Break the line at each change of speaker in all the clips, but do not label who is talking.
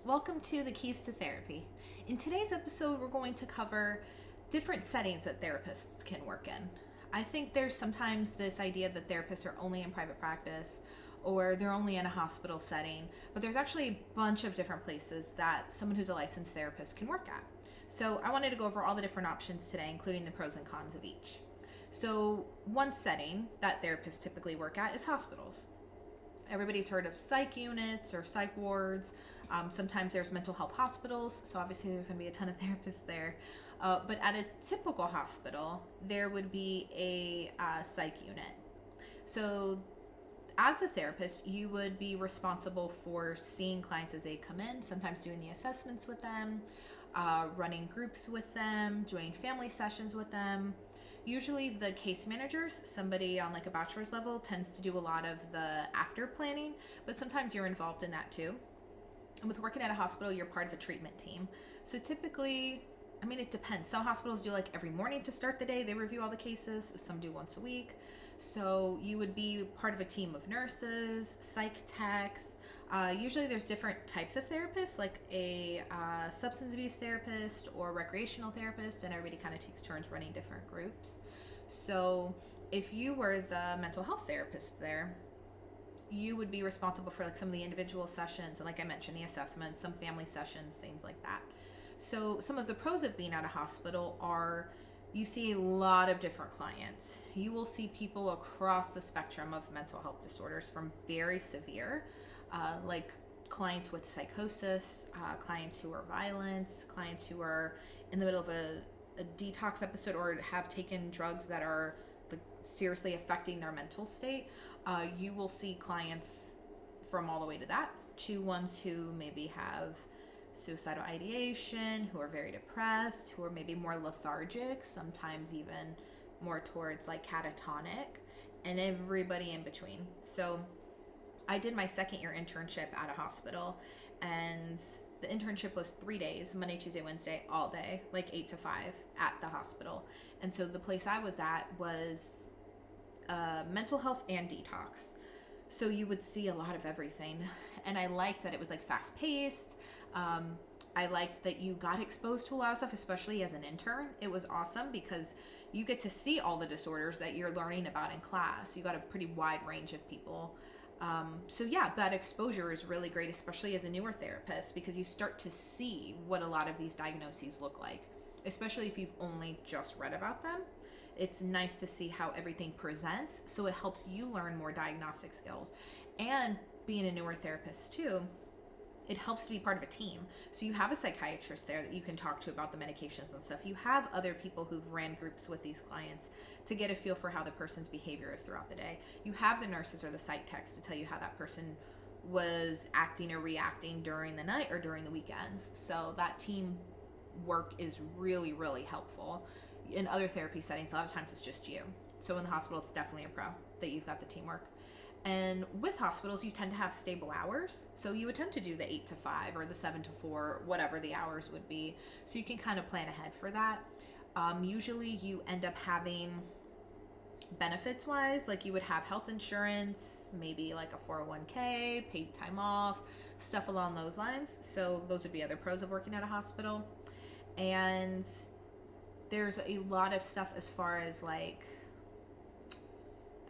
Welcome to the Keys to Therapy. In today's episode, we're going to cover different settings that therapists can work in. I think there's sometimes this idea that therapists are only in private practice or they're only in a hospital setting, but there's actually a bunch of different places that someone who's a licensed therapist can work at. So I wanted to go over all the different options today, including the pros and cons of each. So one setting that therapists typically work at is hospitals. Everybody's heard of psych units or psych wards. Sometimes there's mental health hospitals, so obviously there's going to be a ton of therapists there. But at a typical hospital, there would be a psych unit. So as a therapist, you would be responsible for seeing clients as they come in, sometimes doing the assessments with them, running groups with them, doing family sessions with them. Usually the case managers, somebody on like a bachelor's level, tends to do a lot of the after planning, but sometimes you're involved in that too. And with working at a hospital, you're part of a treatment team. So typically, it depends. Some hospitals do like every morning to start the day. They review all the cases. Some do once a week. So you would be part of a team of nurses, psych techs. Usually there's different types of therapists, like a substance abuse therapist or recreational therapist, and everybody kind of takes turns running different groups. So if you were the mental health therapist there, you would be responsible for like some of the individual sessions and, like I mentioned, the assessments, some family sessions, things like that. So some of the pros of being at a hospital are you see a lot of different clients. You will see people across the spectrum of mental health disorders, from very severe, like clients with psychosis, clients who are violent, clients who are in the middle of a detox episode or have taken drugs that are like seriously affecting their mental state. You will see clients from all the way to that, to ones who maybe have suicidal ideation, who are very depressed, who are maybe more lethargic, sometimes even more towards like catatonic, and everybody in between. So I did my second year internship at a hospital, and the internship was 3 days, Monday, Tuesday, Wednesday, all day, like 8 to 5 at the hospital. And so the place I was at was mental health and detox. So you would see a lot of everything. And I liked that it was like fast paced. I liked that you got exposed to a lot of stuff, especially as an intern. It was awesome because you get to see all the disorders that you're learning about in class. You got a pretty wide range of people. So yeah, that exposure is really great, especially as a newer therapist, because you start to see what a lot of these diagnoses look like, especially if you've only just read about them. It's nice to see how everything presents, so it helps you learn more diagnostic skills. And being a newer therapist too, it helps to be part of a team. So you have a psychiatrist there that you can talk to about the medications and stuff. You have other people who've ran groups with these clients to get a feel for how the person's behavior is throughout the day. You have the nurses or the psych techs to tell you how that person was acting or reacting during the night or during the weekends. So that team work is really, really helpful. In other therapy settings, a lot of times it's just you. So in the hospital, it's definitely a pro that you've got the teamwork. And with hospitals, you tend to have stable hours. So you would tend to do the 8 to 5 or the 7 to 4, whatever the hours would be. So you can kind of plan ahead for that. Usually you end up having benefits wise, like you would have health insurance, maybe like a 401k, paid time off, stuff along those lines. So those would be other pros of working at a hospital. And there's a lot of stuff as far as like,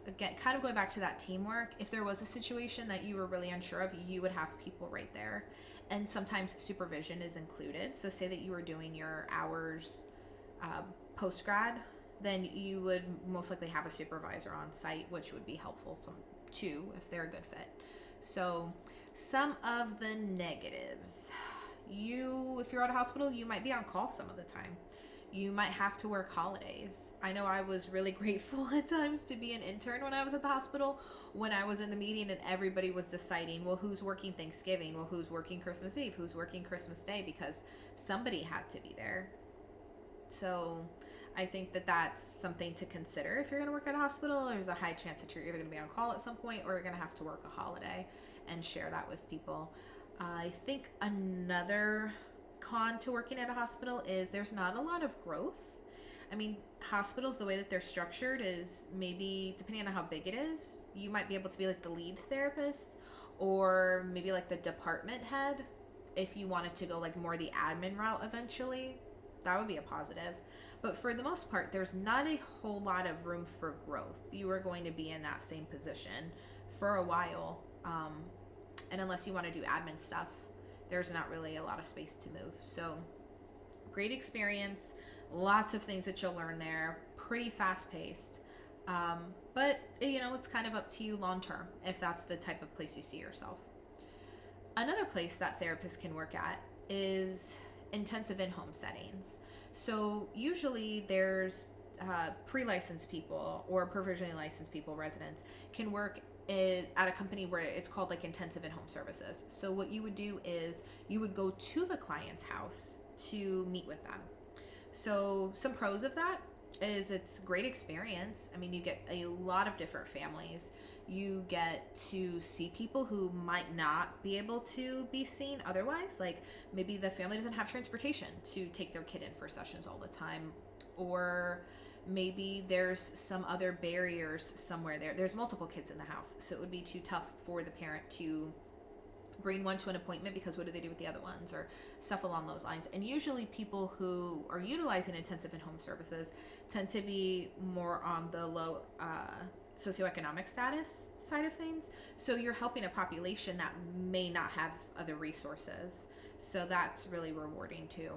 again, kind of going back to that teamwork. If there was a situation that you were really unsure of, you would have people right there. And sometimes supervision is included. So say that you were doing your hours post-grad, then you would most likely have a supervisor on site, which would be helpful too if they're a good fit. So some of the negatives. If you're at a hospital, you might be on call some of the time. You might have to work holidays. I know I was really grateful at times to be an intern when I was at the hospital, when I was in the meeting and everybody was deciding, well, who's working Thanksgiving? Well, who's working Christmas Eve? Who's working Christmas Day? Because somebody had to be there. So I think that that's something to consider if you're going to work at a hospital. There's a high chance that you're either going to be on call at some point or you're going to have to work a holiday and share that with people. I think another con to working at a hospital is there's not a lot of growth. Hospitals, the way that they're structured is maybe, depending on how big it is, you might be able to be like the lead therapist or maybe like the department head if you wanted to go like more the admin route eventually, that would be a positive. But for the most part, there's not a whole lot of room for growth. You are going to be in that same position for a while. And unless you want to do admin stuff, there's not really a lot of space to move. So great experience, lots of things that you'll learn there, pretty fast paced. But it's kind of up to you long term if that's the type of place you see yourself. Another place that therapists can work at is intensive in-home settings. So usually there's pre-licensed people or provisionally licensed people, residents, can work at a company where it's called like intensive in-home services. So what you would do is you would go to the client's house to meet with them. So some pros of that is it's great experience. I mean, you get a lot of different families. You get to see people who might not be able to be seen otherwise. Like maybe the family doesn't have transportation to take their kid in for sessions all the time, or maybe there's some other barriers somewhere there. There's multiple kids in the house, so it would be too tough for the parent to bring one to an appointment because what do they do with the other ones, or stuff along those lines. And usually people who are utilizing intensive in-home services tend to be more on the low socioeconomic status side of things. So you're helping a population that may not have other resources. So that's really rewarding too.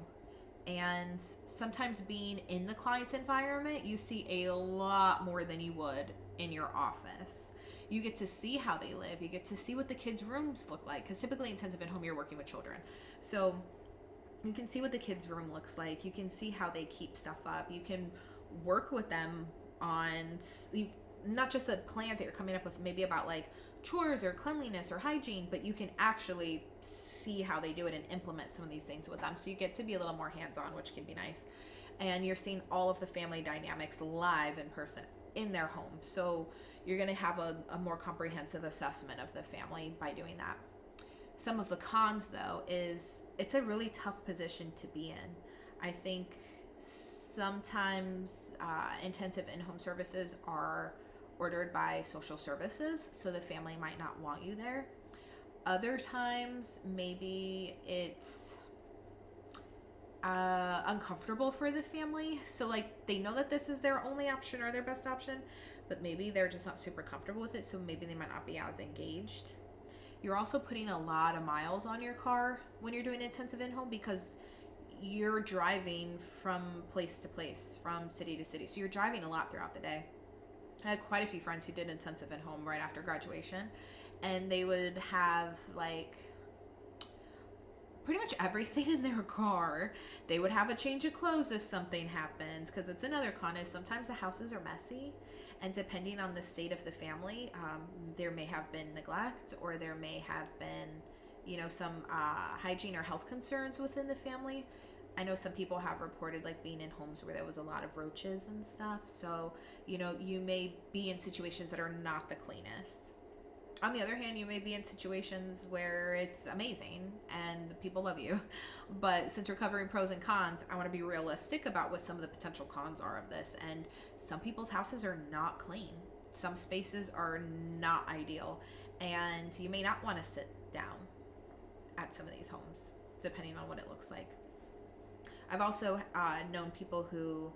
And sometimes being in the client's environment, you see a lot more than you would in your office. You get to see how they live. You get to see what the kids' rooms look like, because typically intensive in-home, you're working with children. So you can see what the kids' room looks like. You can see how they keep stuff up. You can work with them on not just the plans that you're coming up with, maybe about like chores or cleanliness or hygiene, but you can actually see how they do it and implement some of these things with them. So you get to be a little more hands-on, which can be nice. And you're seeing all of the family dynamics live in person in their home. So you're going to have a more comprehensive assessment of the family by doing that. Some of the cons, though, is it's a really tough position to be in. I think sometimes intensive in-home services are ordered by social services, so the family might not want you there. Other times, maybe it's uncomfortable for the family. So like they know that this is their only option or their best option, but maybe they're just not super comfortable with it. So maybe they might not be as engaged. You're also putting a lot of miles on your car when you're doing intensive in-home because you're driving from place to place, from city to city. So you're driving a lot throughout the day. I had quite a few friends who did intensive in-home right after graduation, and they would have like pretty much everything in their car. They would have a change of clothes if something happens, because it's another con is sometimes the houses are messy, and depending on the state of the family, there may have been neglect, or there may have been some hygiene or health concerns within the family. I know some people have reported like being in homes where there was a lot of roaches and stuff. So, you may be in situations that are not the cleanest. On the other hand, you may be in situations where it's amazing and the people love you. But since we're covering pros and cons, I want to be realistic about what some of the potential cons are of this. And some people's houses are not clean. Some spaces are not ideal. And you may not want to sit down at some of these homes, depending on what it looks like. I've also known people who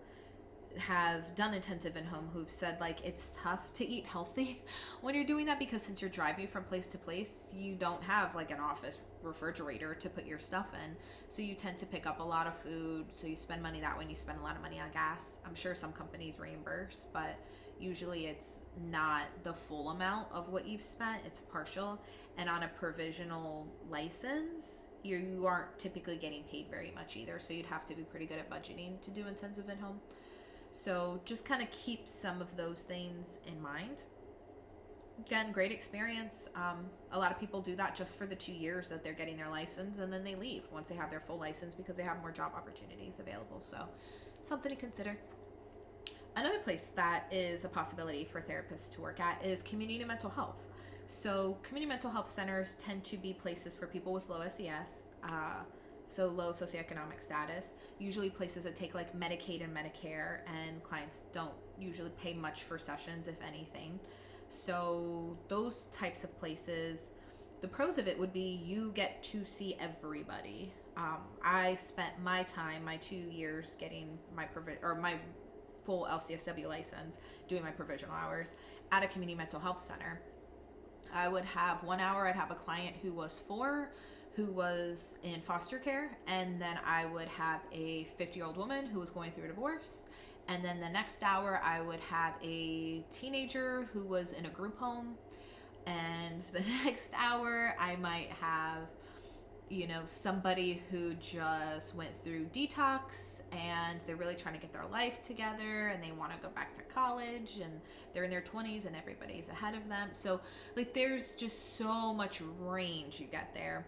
have done intensive in-home who've said like it's tough to eat healthy when you're doing that, because since you're driving from place to place, you don't have like an office refrigerator to put your stuff in. So you tend to pick up a lot of food. So you spend money that way, and you spend a lot of money on gas. I'm sure some companies reimburse, but usually it's not the full amount of what you've spent. It's partial. And on a provisional license, you aren't typically getting paid very much either. So you'd have to be pretty good at budgeting to do intensive in-home. So just kind of keep some of those things in mind. Again, great experience. A lot of people do that just for the 2 years that they're getting their license, and then they leave once they have their full license because they have more job opportunities available. So something to consider. Another place that is a possibility for therapists to work at is community mental health. So community mental health centers tend to be places for people with low SES, so low socioeconomic status, usually places that take like Medicaid and Medicare, and clients don't usually pay much for sessions, if anything. So those types of places
The pros of it would be you get to see everybody. I spent my time, my 2 years, getting my my full LCSW license, doing my provisional hours at a community mental health center. I would have 1 hour, I'd have a client who was 4, who was in foster care, and then I would have a 50-year-old woman who was going through a divorce. And then the next hour, I would have a teenager who was in a group home. And the next hour, I might have, somebody who just went through detox and they're really trying to get their life together and they want to go back to college and they're in their 20s and everybody's ahead of them. So, there's just so much range you get there.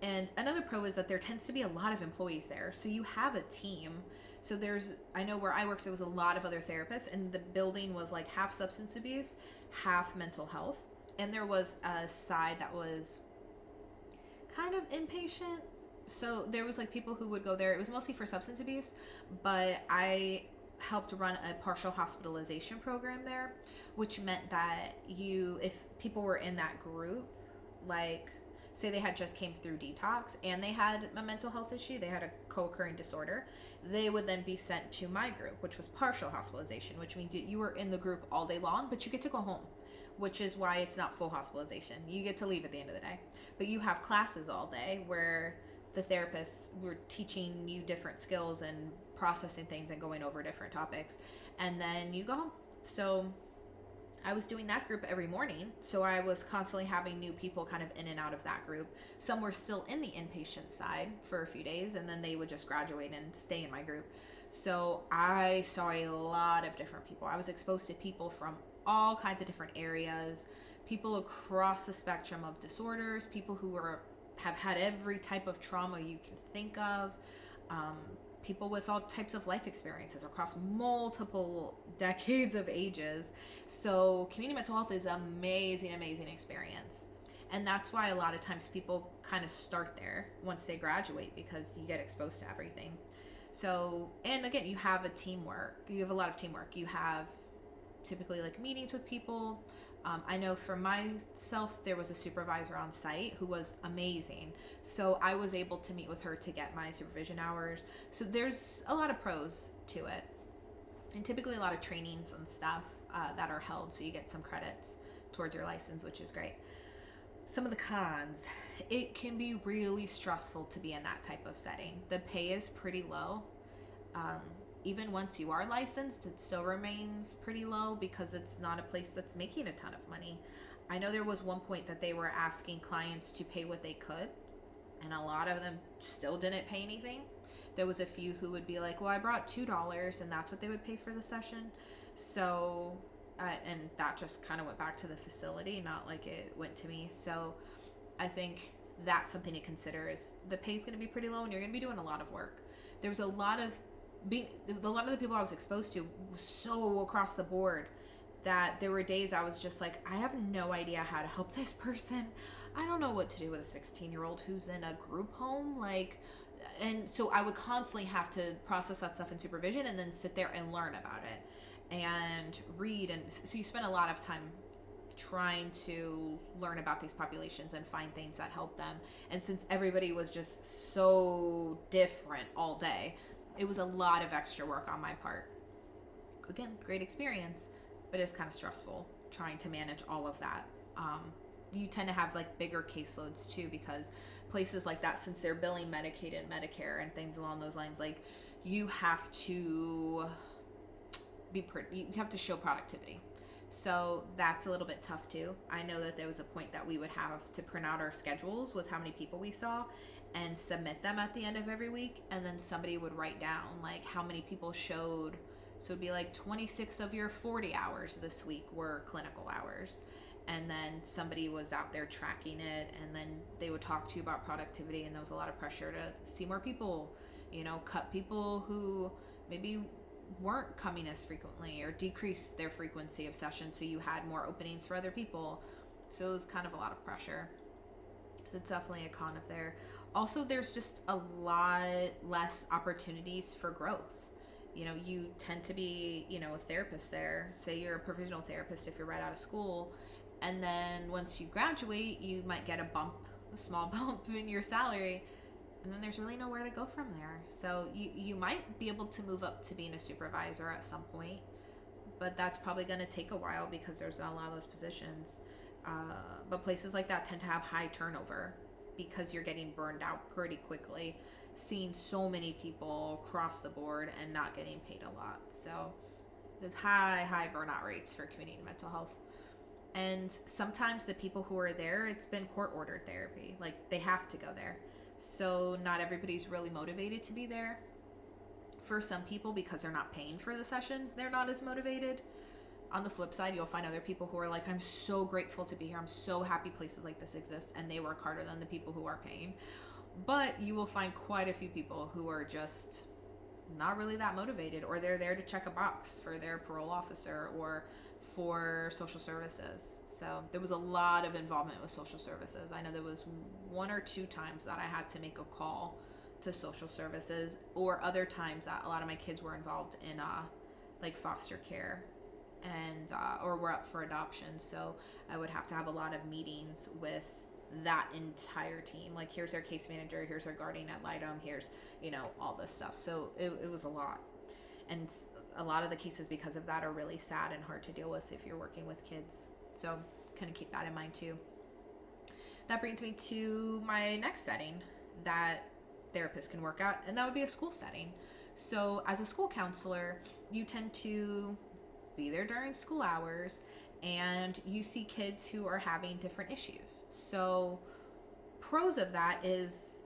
And another pro is that there tends to be a lot of employees there. So you have a team. So I know where I worked, there was a lot of other therapists, and the building was like half substance abuse, half mental health. And there was a side that was kind of inpatient. So there was people who would go there. It was mostly for substance abuse, but I helped run a partial hospitalization program there, which meant that if people were in that group, say they had just came through detox and they had a mental health issue, they had a co-occurring disorder, they would then be sent to my group, which was partial hospitalization, which means you were in the group all day long, but you get to go home, which is why it's not full hospitalization. You get to leave at the end of the day, but you have classes all day where the therapists were teaching you different skills and processing things and going over different topics, and then you go home. So I was doing that group every morning, so I was constantly having new people kind of in and out of that group. Some were still in the inpatient side for a few days, and then they would just graduate and stay in my group. So I saw a lot of different people. I was exposed to people from all kinds of different areas, people across the spectrum of disorders, people who have had every type of trauma you can think of, people with all types of life experiences across multiple decades of ages. So community mental health is an amazing, amazing experience. And that's why a lot of times people kind of start there once they graduate, because you get exposed to everything. So, and again, you have a lot of teamwork. You have typically meetings with people. I know for myself, there was a supervisor on site who was amazing. So I was able to meet with her to get my supervision hours. So there's a lot of pros to it. And typically a lot of trainings and stuff that are held. So you get some credits towards your license, which is great. Some of the cons: it can be really stressful to be in that type of setting. The pay is pretty low. Even once you are licensed, it still remains pretty low because it's not a place that's making a ton of money. I know there was one point that they were asking clients to pay what they could, and a lot of them still didn't pay anything. There was a few who would be like, well, I brought $2, and that's what they would pay for the session. So, and that just kind of went back to the facility, not like it went to me. So I think that's something to consider, is the pay is going to be pretty low and you're going to be doing a lot of work. There was a lot of the people I was exposed to was so across the board that there were days I was just like, I have no idea how to help this person. I don't know what to do with a 16-year-old who's in a group home. And so I would constantly have to process that stuff in supervision and then sit there and learn about it and read. And so you spend a lot of time trying to learn about these populations and find things that help them. And since everybody was just so different all day, it was a lot of extra work on my part. Again, great experience, but it's kind of stressful trying to manage all of that. You tend to have bigger caseloads too, because places like that, since they're billing Medicaid and Medicare and things along those lines, you have to you have to show productivity. So that's a little bit tough too. I know that there was a point that we would have to print out our schedules with how many people we saw and submit them at the end of every week, and then somebody would write down how many people showed. So it'd be 26 of your 40 hours this week were clinical hours, and then somebody was out there tracking it, and then they would talk to you about productivity. And there was a lot of pressure to see more people, cut people who maybe weren't coming as frequently or decrease their frequency of sessions so you had more openings for other people. So it was kind of a lot of pressure. So it's definitely a con of there. Also, there's just a lot less opportunities for growth. You tend to be, a therapist there. Say you're a provisional therapist if you're right out of school, And then once you graduate, you might get a small bump in your salary, and then there's really nowhere to go from there. So you might be able to move up to being a supervisor at some point, but that's probably going to take a while because there's not a lot of those positions. But places like that tend to have high turnover because you're getting burned out pretty quickly, seeing so many people across the board and not getting paid a lot. So there's high burnout rates for community mental health. And sometimes the people who are there, it's been court ordered therapy. Like, they have to go there. So not everybody's really motivated to be there. For some people, because they're not paying for the sessions, they're not as motivated. On the flip side, you'll find other people who are like, I'm so grateful to be here. I'm so happy places like this exist, and they work harder than the people who are paying. But you will find quite a few people who are just not really that motivated, or they're there to check a box for their parole officer or for social services. So there was a lot of involvement with social services. I know there was 1 or 2 times that I had to make a call to social services, or other times that a lot of my kids were involved in like foster care and or were up for adoption. So I would have to have a lot of meetings with that entire team. Like, here's our case manager, here's our guardian ad litem, here's, all this stuff. So it was a lot. And a lot of the cases because of that are really sad and hard to deal with if you're working with kids. So kind of keep that in mind too. That brings me to my next setting that therapists can work at, and that would be a school setting. So as a school counselor, you tend to be there during school hours, and you see kids who are having different issues. So pros of that is,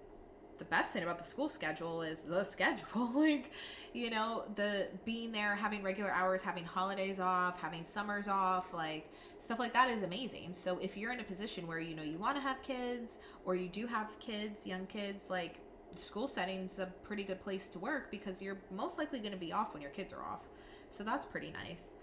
the best thing about the school schedule is the schedule. Like, the being there, having regular hours, having holidays off, having summers off, like stuff like that is amazing. So if you're in a position where you want to have kids, or you do have kids, young kids, like, school setting's a pretty good place to work because you're most likely going to be off when your kids are off. So that's pretty nice.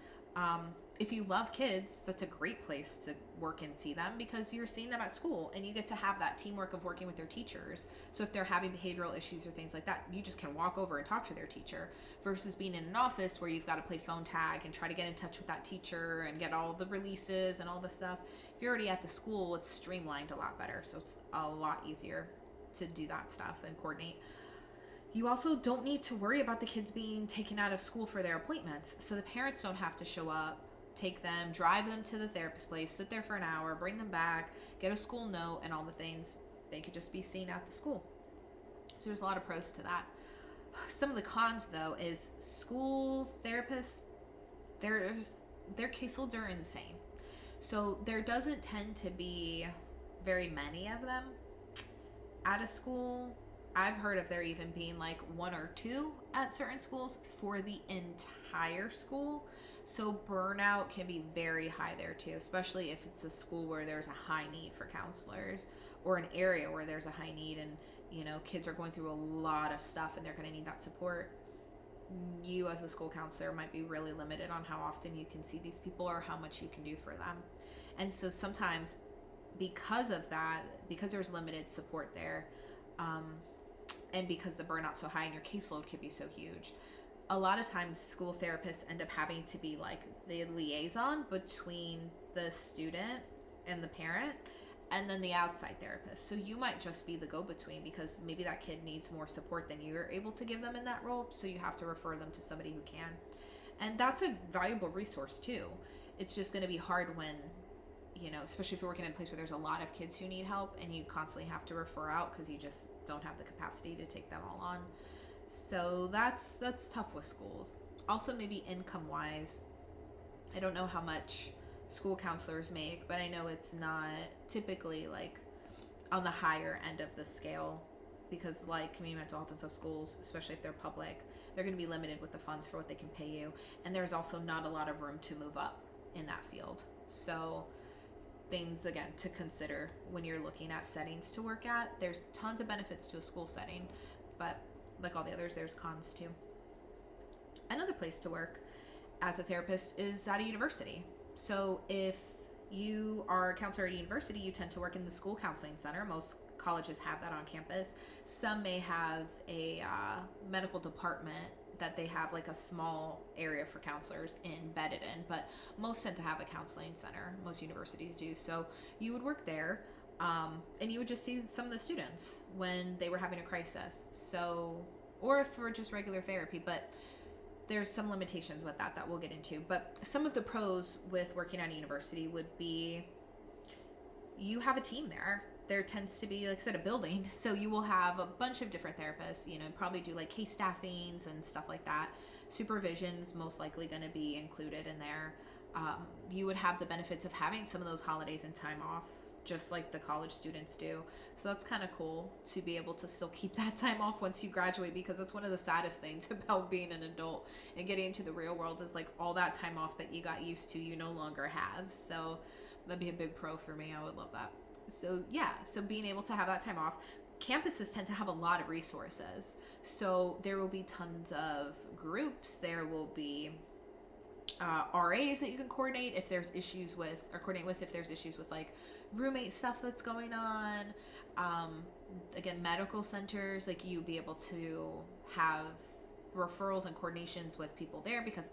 If you love kids, that's a great place to work and see them because you're seeing them at school and you get to have that teamwork of working with their teachers. So if they're having behavioral issues or things like that, you just can walk over and talk to their teacher versus being in an office where you've got to play phone tag and try to get in touch with that teacher and get all the releases and all this stuff. If you're already at the school, it's streamlined a lot better. So it's a lot easier to do that stuff and coordinate. You also don't need to worry about the kids being taken out of school for their appointments. So the parents don't have to show up, take them, drive them to the therapist place, sit there for an hour, bring them back, get a school note and all the things. They could just be seen at the school. So there's a lot of pros to that. Some of the cons, though, is school therapists, their caseloads are insane. So there doesn't tend to be very many of them at a school. I've heard of there even being like 1 or 2 at certain schools for the entire school. So burnout can be very high there too, especially if it's a school where there's a high need for counselors or an area where there's a high need and, kids are going through a lot of stuff and they're going to need that support. You as a school counselor might be really limited on how often you can see these people or how much you can do for them. And so sometimes because of that, because there's limited support there, and because the burnout's so high and your caseload could be so huge, a lot of times school therapists end up having to be like the liaison between the student and the parent and then the outside therapist. So you might just be the go-between because maybe that kid needs more support than you're able to give them in that role. So you have to refer them to somebody who can. And that's a valuable resource too. It's just going to be hard when, especially if you're working in a place where there's a lot of kids who need help and you constantly have to refer out because you just don't have the capacity to take them all on. So that's tough with schools. Also, maybe income-wise, I don't know how much school counselors make, but I know it's not typically like on the higher end of the scale because like community mental health and stuff schools, especially if they're public, they're going to be limited with the funds for what they can pay you. And there's also not a lot of room to move up in that field. So things, again, to consider when you're looking at settings to work at. There's tons of benefits to a school setting, but like all the others, there's cons too. Another place to work as a therapist is at a university. So if you are a counselor at a university, you tend to work in the school counseling center. Most colleges have that on campus. Some may have a medical department that they have like a small area for counselors embedded in, but most tend to have a counseling center. Most universities do. So you would work there, and you would just see some of the students when they were having a crisis. So, or for just regular therapy, but there's some limitations with that we'll get into. But some of the pros with working at a university would be you have a team there. There tends to be, like I said, a building. So you will have a bunch of different therapists, probably do like case staffings and stuff like that. Supervision's most likely going to be included in there. You would have the benefits of having some of those holidays and time off, just like the college students do. So that's kind of cool to be able to still keep that time off once you graduate, because that's one of the saddest things about being an adult and getting into the real world is like all that time off that you got used to, you no longer have. So that'd be a big pro for me. I would love that. So yeah, so being able to have that time off. Campuses tend to have a lot of resources. So there will be tons of groups. There will be RAs that you can coordinate if there's issues with, or coordinate with if there's issues with like roommate stuff that's going on. Again, medical centers, like you'll be able to have referrals and coordinations with people there, because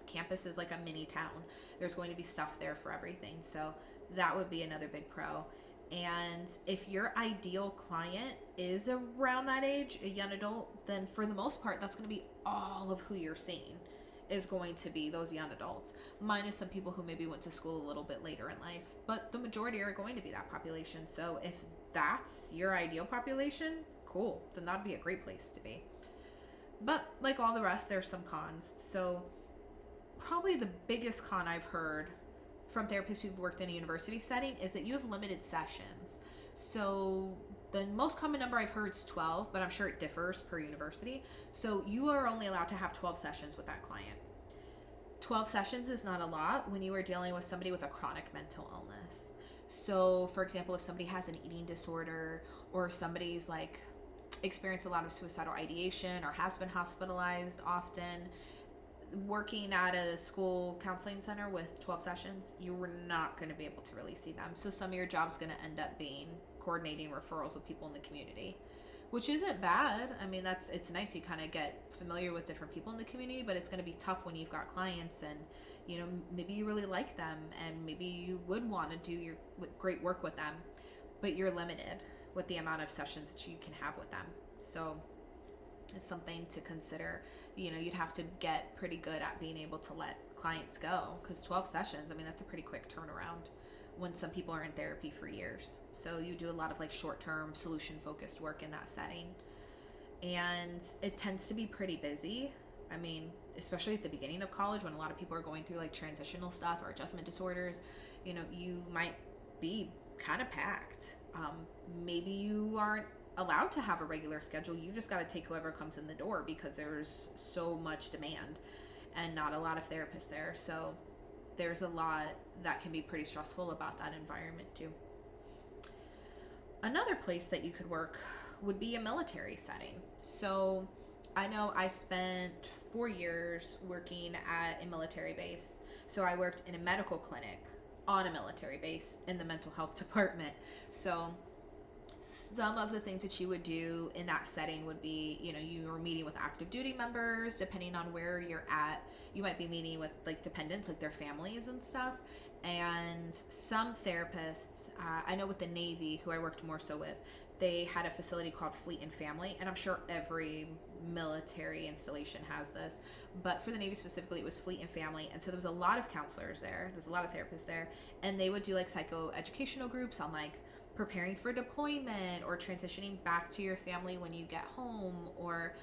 campus is like a mini town. There's going to be stuff there for everything. So that would be another big pro. And if your ideal client is around that age, a young adult, then for the most part, that's going to be all of who you're seeing is going to be those young adults, minus some people who maybe went to school a little bit later in life. But the majority are going to be that population. So if that's your ideal population, cool, then that'd be a great place to be. But like all the rest, there's some cons. So probably the biggest con I've heard from therapists who've worked in a university setting is that you have limited sessions. So the most common number I've heard is 12, but I'm sure it differs per university. So you are only allowed to have 12 sessions with that client. 12 sessions is not a lot when you are dealing with somebody with a chronic mental illness. So for example, if somebody has an eating disorder, or somebody's like experienced a lot of suicidal ideation or has been hospitalized often, working at a school counseling center with 12 sessions, you were not going to be able to really see them. So some of your job's going to end up being coordinating referrals with people in the community, which isn't bad. I mean, it's nice. You kind of get familiar with different people in the community, but it's going to be tough when you've got clients and, maybe you really like them and maybe you would want to do your great work with them, but you're limited with the amount of sessions that you can have with them. So it's something to consider. You'd have to get pretty good at being able to let clients go, because 12 sessions, I mean, that's a pretty quick turnaround when some people are in therapy for years. So you do a lot of like short-term solution focused work in that setting, and it tends to be pretty busy. I mean, especially at the beginning of college when a lot of people are going through like transitional stuff or adjustment disorders, you might be kind of packed. Maybe you aren't allowed to have a regular schedule. You just got to take whoever comes in the door, because there's so much demand and not a lot of therapists there. So there's a lot that can be pretty stressful about that environment too. Another place that you could work would be a military setting. So I know I spent 4 years working at a military base. So I worked in a medical clinic on a military base in the mental health department. So some of the things that you would do in that setting would be, you were meeting with active duty members. Depending on where you're at, you might be meeting with like dependents, like their families and stuff. And some therapists, I know with the Navy, who I worked more so with, they had a facility called Fleet and Family, and I'm sure every military installation has this, but for the Navy specifically, it was Fleet and Family. And so there was a lot of counselors there, there's a lot of therapists there, and they would do like psychoeducational groups on like preparing for deployment or transitioning back to your family when you get home, or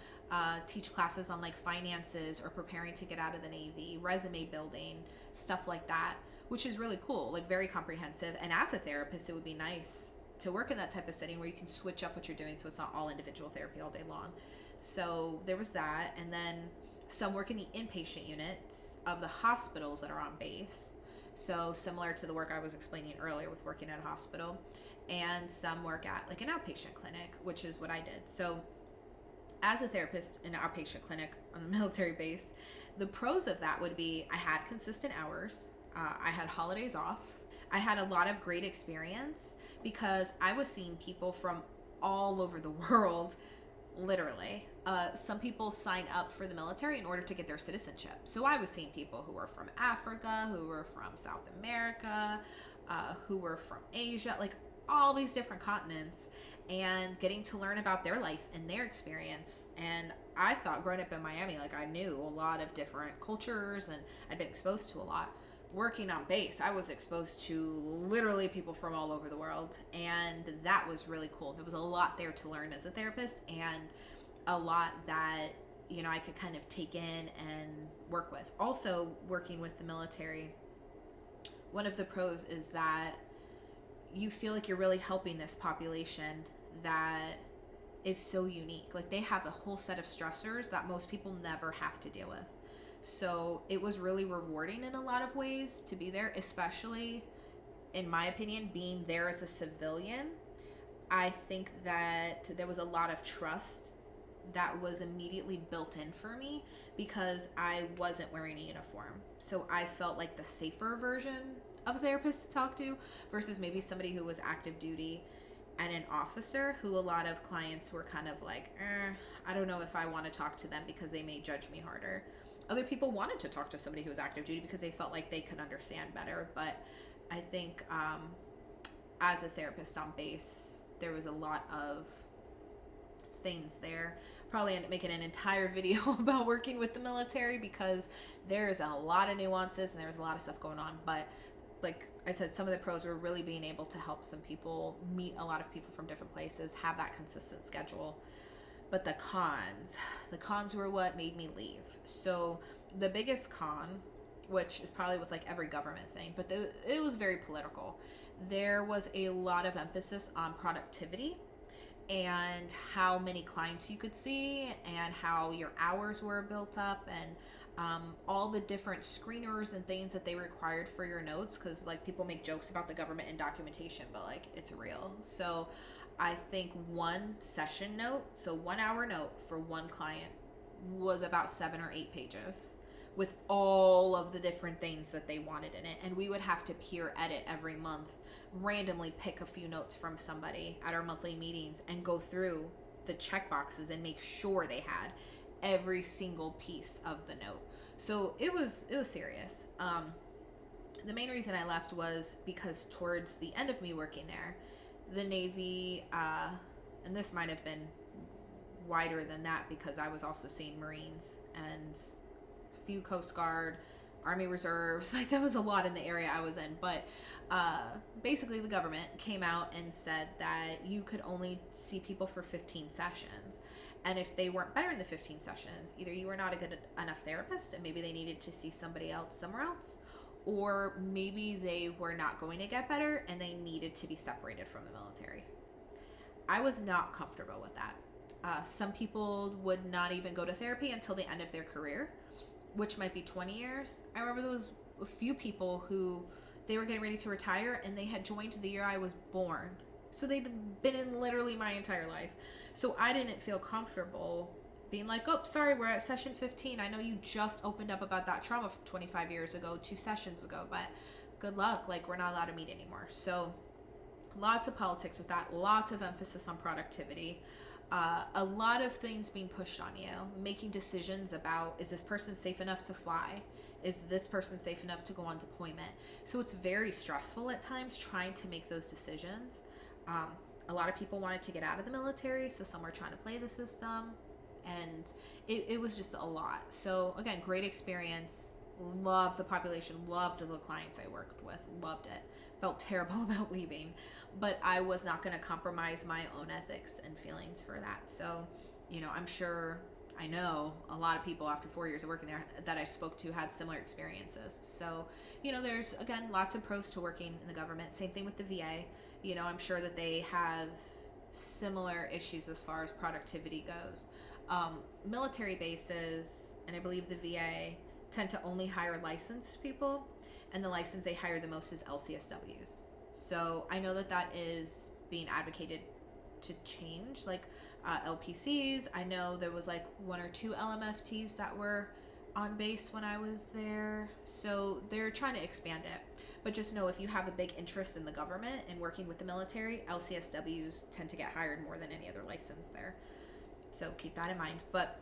teach classes on like finances or preparing to get out of the Navy, resume building, stuff like that, which is really cool, like very comprehensive. And as a therapist, it would be nice to work in that type of setting where you can switch up what you're doing so it's not all individual therapy all day long. So there was that. And then some work in the inpatient units of the hospitals that are on base. So similar to the work I was explaining earlier with working at a hospital, and some work at like an outpatient clinic, which is what I did. So as a therapist in an outpatient clinic on the military base, the pros of that would be I had consistent hours. I had holidays off. I had a lot of great experience because I was seeing people from all over the world
Literally. Some people sign up for the military in order to get their citizenship. So I was seeing people who were from Africa, who were from South America, who were from Asia, like all these different continents, and getting to learn about their life and their experience. And I thought growing up in Miami, like I knew a lot of different cultures and I'd been exposed to a lot. Working on base, I was exposed to literally people from all over the world, and that was really cool. There was a lot there to learn as a therapist, and a lot that, you know, I could kind of take in and work with. Also, working with the military, one of the pros is that you feel like you're really helping this population that is so unique. Like they have a whole set of stressors that most people never have to deal with. So it was really rewarding in a lot of ways to be there, especially in my opinion, being there as a civilian. I think that there was a lot of trust that was immediately built in for me because I wasn't wearing a uniform. So I felt like the safer version of a therapist to talk to versus maybe somebody who was active duty and an officer who a lot of clients were kind of like, I don't know if I want to talk to them because they may judge me harder. Other people wanted to talk to somebody who was active duty because they felt like they could understand better. But I think as a therapist on base, there was a lot of things there. Probably end up making an entire video about working with the military because there's a lot of nuances and there's a lot of stuff going on. But like I said, some of the pros were really being able to help some people meet a lot of people from different places, have that consistent schedule. But the cons were what made me leave. So the biggest con, which is probably with like every government thing, but it was very political. There was a lot of emphasis on productivity and how many clients you could see and how your hours were built up and all the different screeners and things that they required for your notes, because like people make jokes about the government and documentation, but like it's real. So I think one session note, so 1 hour note for one client was about 7 or 8 pages with all of the different things that they wanted in it. And we would have to peer edit every month, randomly pick a few notes from somebody at our monthly meetings and go through the check boxes and make sure they had every single piece of the note. So it was serious. The main reason I left was because towards the end of me working there, the Navy, and this might have been wider than that because I was also seeing Marines and a few Coast Guard, Army Reserves. Like there was a lot in the area I was in. But basically the government came out and said that you could only see people for 15 sessions. And if they weren't better in the 15 sessions, either you were not a good enough therapist and maybe they needed to see somebody else somewhere else, or maybe they were not going to get better and they needed to be separated from the military. I was not comfortable with that. Some people would not even go to therapy until the end of their career, which might be 20 years. I remember there was a few people who they were getting ready to retire and they had joined the year I was born. So they'd been in literally my entire life. So I didn't feel comfortable being like, oh, sorry, we're at session 15. I know you just opened up about that trauma 25 years ago, 2 sessions ago, but good luck. Like, we're not allowed to meet anymore. So lots of politics with that, lots of emphasis on productivity, a lot of things being pushed on you, making decisions about, is this person safe enough to fly? Is this person safe enough to go on deployment? So it's very stressful at times trying to make those decisions. A lot of people wanted to get out of the military, so some were trying to play the system. And it was just a lot. So again, great experience. Loved the population, loved the clients I worked with, loved it. Felt terrible about leaving, but I was not going to compromise my own ethics and feelings for that. So, you know, I know a lot of people after 4 years of working there that I spoke to had similar experiences. So, you know, there's, again, lots of pros to working in the government. Same thing with the VA. You know, I'm sure that they have similar issues as far as productivity goes. Military bases, and I believe the VA, tend to only hire licensed people, and the license they hire the most is LCSWs. So I know that is being advocated to change, like LPCs. I know there was like 1 or 2 LMFTs that were on base when I was there. So they're trying to expand it. But just know, if you have a big interest in the government and working with the military, LCSWs tend to get hired more than any other license there.
So keep that in mind. But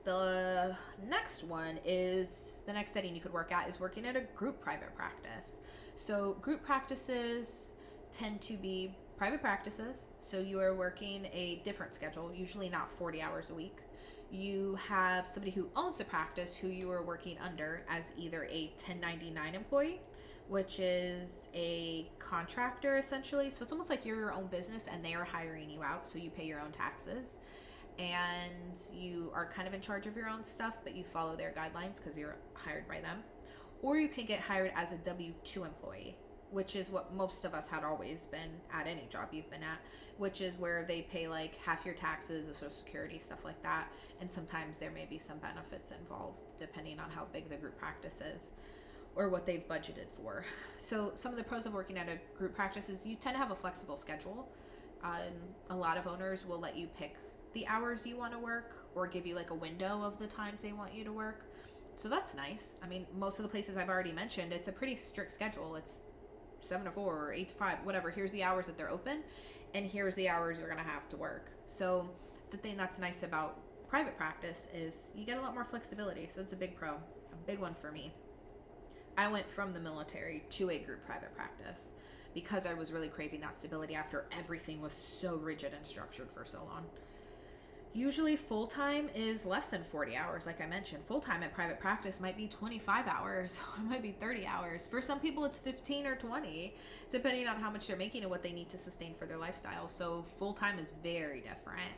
the next one is the next setting you could work at is working at a group private practice. So group practices tend to be private practices. So you are working a different schedule, usually not 40 hours a week. You have somebody who owns the practice who you are working under as either a 1099 employee, which is a contractor essentially. So it's almost like you're your own business and they are hiring you out. So you pay your own taxes and you are kind of in charge of your own stuff, but you follow their guidelines because you're hired by them. Or you can get hired as a W-2 employee, which is what most of us had always been at any job you've been at, which is where they pay like half your taxes, the Social Security, stuff like that. And sometimes there may be some benefits involved depending on how big the group practice is or what they've budgeted for. So some of the pros of working at a group practice is you tend to have a flexible schedule. A lot of owners will let you pick the hours you want to work or give you like a window of the times they want you to work. So that's nice. I mean, most of the places I've already mentioned, it's a pretty strict schedule. It's 7 to 4 or 8 to 5, whatever. Here's the hours that they're open and here's the hours you're going to have to work. So the thing that's nice about private practice is you get a lot more flexibility. So it's a big pro, a big one for me. I went from the military to a group private practice because I was really craving that stability after everything was so rigid and structured for so long. Usually full-time is less than 40 hours, like I mentioned. Full-time at private practice might be 25 hours, it might be 30 hours. For some people, it's 15 or 20, depending on how much they're making and what they need to sustain for their lifestyle. So full-time is very different.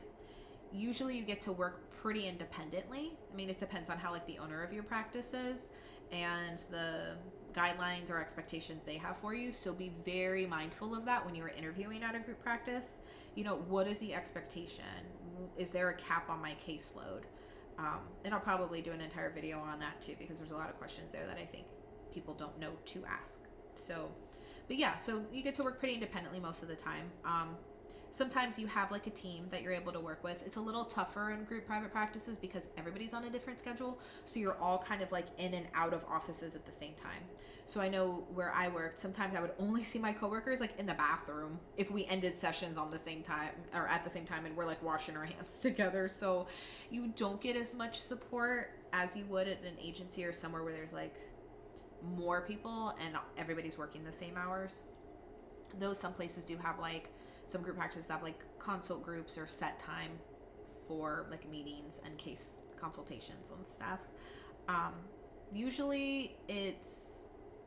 Usually you get to work pretty independently. I mean, it depends on how like the owner of your practice is and the guidelines or expectations they have for you. So be very mindful of that when you are interviewing at a group practice. You know, what is the expectation? Is there a cap on my caseload? And I'll probably do an entire video on that too, because there's a lot of questions there that I think people don't know to ask. So, but yeah, so you get to work pretty independently most of the time. Sometimes you have like a team that you're able to work with. It's a little tougher in group private practices because everybody's on a different schedule. So you're all kind of like in and out of offices at the same time. So I know where I worked, sometimes I would only see my coworkers like in the bathroom if we ended sessions on the same time or at the same time and we're like washing our hands together. So you don't get as much support as you would at an agency or somewhere where there's like more people and everybody's working the same hours. Though some places do have like, some group practices have like consult groups or set time for like meetings and case consultations and stuff. Usually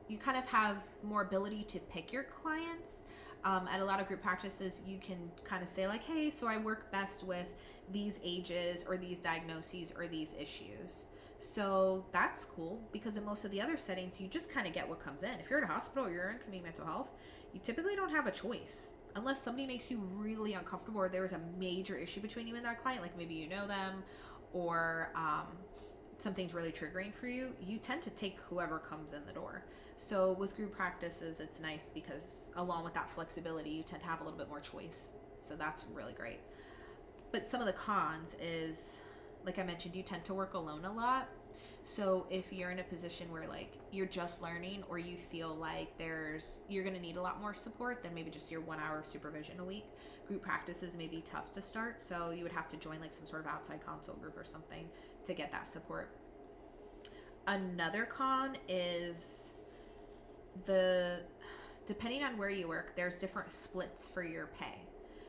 you kind of have more ability to pick your clients. At a lot of group practices, you can kind of say like, hey, so I work best with these ages or these diagnoses or these issues. So that's cool because in most of the other settings, you just kind of get what comes in. If you're at a hospital or you're in community mental health, you typically don't have a choice. Unless somebody makes you really uncomfortable or there is a major issue between you and that client, like maybe you know them or something's really triggering for you, you tend to take whoever comes in the door. So with group practices, it's nice because along with that flexibility, you tend to have a little bit more choice. So that's really great. But some of the cons is, like I mentioned, you tend to work alone a lot. So if you're in a position where like you're just learning or you feel like you're going to need a lot more support than maybe just your 1 hour of supervision a week, group practices may be tough to start. So you would have to join like some sort of outside consult group or something to get that support. Another con is depending on where you work, there's different splits for your pay.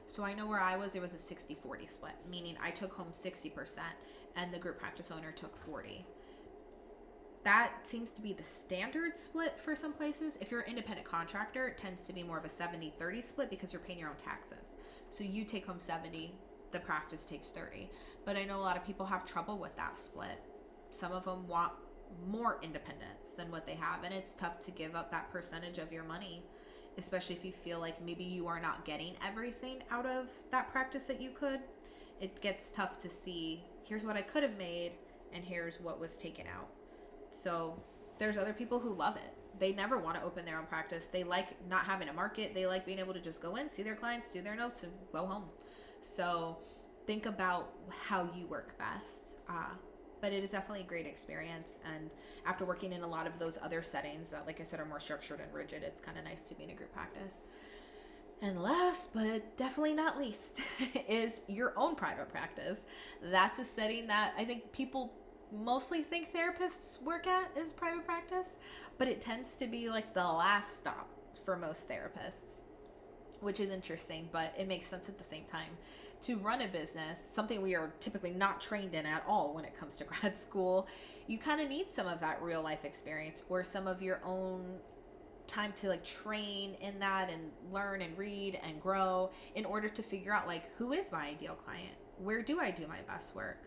So I know where I was, there was a 60-40 split, meaning I took home 60% and the group practice owner took 40%. That seems to be the standard split for some places. If you're an independent contractor, it tends to be more of a 70-30 split because you're paying your own taxes. So you take home 70, the practice takes 30. But I know a lot of people have trouble with that split. Some of them want more independence than what they have, and it's tough to give up that percentage of your money, especially if you feel like maybe you are not getting everything out of that practice that you could. It gets tough to see, here's what I could have made, and here's what was taken out. So there's other people who love it. They never want to open their own practice. They like not having a market. They like being able to just go in, see their clients, do their notes, and go home. So think about how you work best. But it is definitely a great experience. And after working in a lot of those other settings that, like I said, are more structured and rigid, it's kind of nice to be in a group practice.
And last but definitely not least is your own private practice. That's a setting that I think people mostly think therapists work at is private practice, but it tends to be like the last stop for most therapists, which is interesting, but it makes sense at the same time. To run a business, something we are typically not trained in at all when it comes to grad school, you kind of need some of that real life experience or some of your own time to like train in that and learn and read and grow in order to figure out like, who is my ideal client? Where do I do my best work?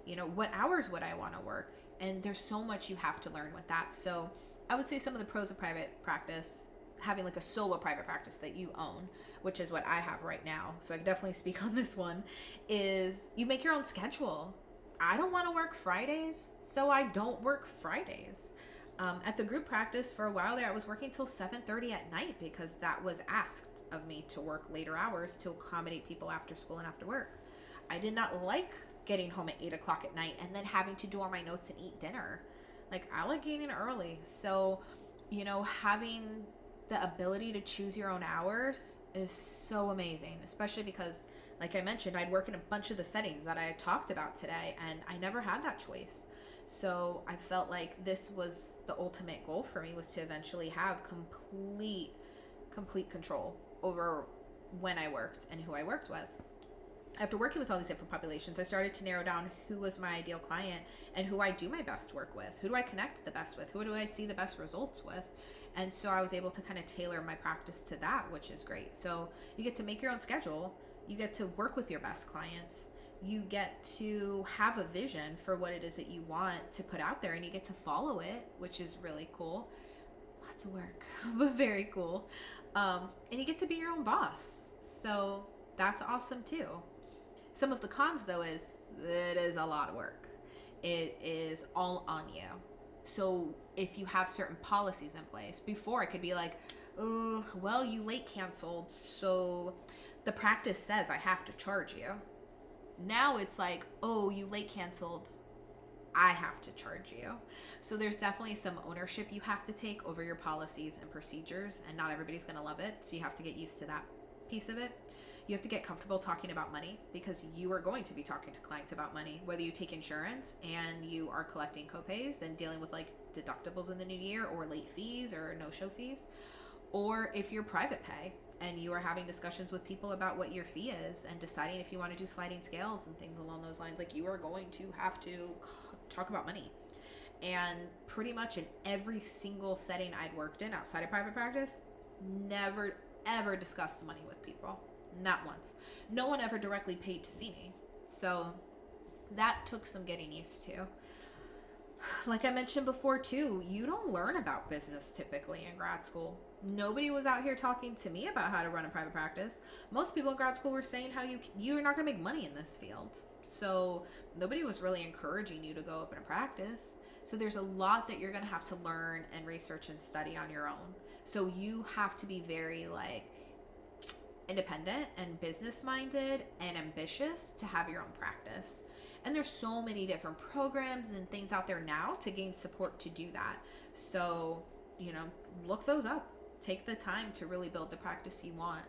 You know, what hours would I want to work? And there's so much you have to learn with that. So I would say some of the pros of private practice, having like a solo private practice that you own, which is what I have right now, so I can definitely speak on this one, is you make your own schedule. I don't want to work Fridays, so I don't work Fridays. At the group practice for a while there, I was working till 7:30 at night because that was asked of me to work later hours to accommodate people after school and after work. I did not like getting home at 8 o'clock at night and then having to do all my notes and eat dinner. Like, I like getting early. So, you know, having the ability to choose your own hours is so amazing, especially because, like I mentioned, I'd work in a bunch of the settings that I talked about today, and I never had that choice. So I felt like this was the ultimate goal for me, was to eventually have complete control over when I worked and who I worked with. After working with all these different populations, I started to narrow down who was my ideal client and who I do my best work with. Who do I connect the best with? Who do I see the best results with? And so I was able to kind of tailor my practice to that, which is great. So you get to make your own schedule. You get to work with your best clients. You get to have a vision for what it is that you want to put out there, and you get to follow it, which is really cool. Lots of work, but very cool. And you get to be your own boss. So that's awesome too. Some of the cons, though, is it is a lot of work. It is all on you. So if you have certain policies in place, before it could be like, oh, well, you late canceled, so the practice says I have to charge you. Now it's like, oh, you late canceled, I have to charge you. So there's definitely some ownership you have to take over your policies and procedures, and not everybody's going to love it. So you have to get used to that piece of it. You have to get comfortable talking about money, because you are going to be talking to clients about money, whether you take insurance and you are collecting copays and dealing with like deductibles in the new year, or late fees or no-show fees, or if you're private pay and you are having discussions with people about what your fee is and deciding if you want to do sliding scales and things along those lines. Like, you are going to have to talk about money. And pretty much in every single setting I'd worked in outside of private practice, never ever discussed money with people. Not once. No one ever directly paid to see me. So that took some getting used to. Like I mentioned before too, you don't learn about business typically in grad school. Nobody was out here talking to me about how to run a private practice. Most people in grad school were saying how you're not going to make money in this field. So nobody was really encouraging you to go open a practice. So there's a lot that you're going to have to learn and research and study on your own. So you have to be very like independent and business minded and ambitious to have your own practice. And there's so many different programs and things out there now to gain support to do that. So, you know, look those up. Take the time to really build the practice you want.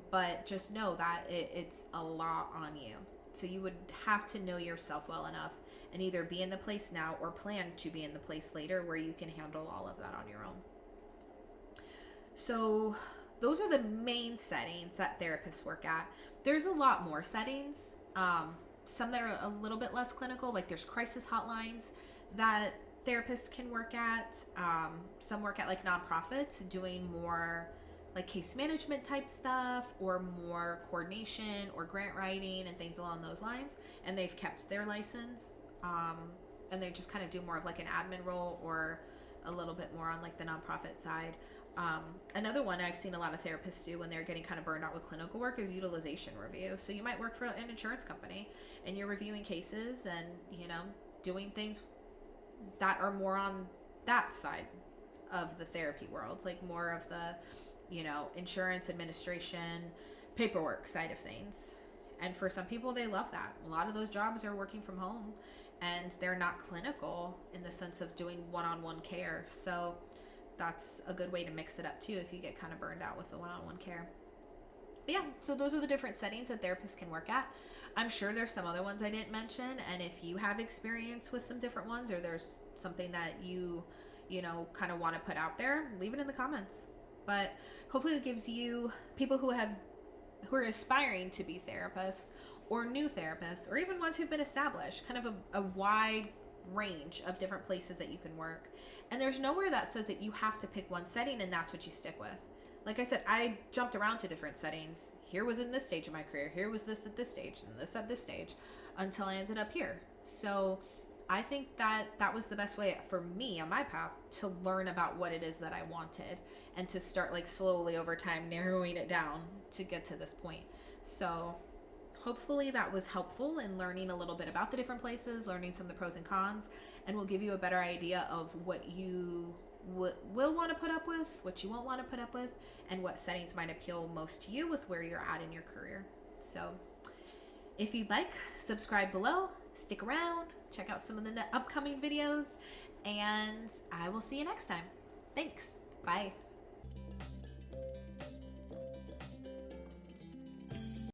But just know that it's a lot on you. So you would have to know yourself well enough and either be in the place now or plan to be in the place later where you can handle all of that on your own. So those are the main settings that therapists work at. There's a lot more settings. Some that are a little bit less clinical, like there's crisis hotlines that therapists can work at. Some work at like nonprofits doing more like case management type stuff, or more coordination or grant writing and things along those lines. And they've kept their license. And they just kind of do more of like an admin role, or a little bit more on like the nonprofit side. Another one I've seen a lot of therapists do when they're getting kind of burned out with clinical work is utilization review. So you might work for an insurance company and you're reviewing cases and, you know, doing things that are more on that side of the therapy world, like more of the, you know, insurance administration, paperwork side of things. And for some people, they love that. A lot of those jobs are working from home and they're not clinical in the sense of doing one-on-one care. So that's a good way to mix it up too if you get kind of burned out with the one-on-one care. But yeah, so those are the different settings that therapists can work at. I'm sure there's some other ones I didn't mention, and if you have experience with some different ones, or there's something that you know, kind of want to put out there, leave it in the comments. But hopefully it gives you people who are aspiring to be therapists, or new therapists, or even ones who've been established, kind of a wide range of different places that you can work. And there's nowhere that says that you have to pick one setting and that's what you stick with. Like I said, I jumped around to different settings. Here was in this stage of my career. Here was this at this stage, and this at this stage, until I ended up here. So I think that was the best way for me on my path to learn about what it is that I wanted, and to start like slowly over time narrowing it down to get to this point. So hopefully that was helpful in learning a little bit about the different places, learning some of the pros and cons, and will give you a better idea of what you will want to put up with, what you won't want to put up with, and what settings might appeal most to you with where you're at in your career. So if you'd like, subscribe below, stick around, check out some of the upcoming videos, and I will see you next time. Thanks. Bye.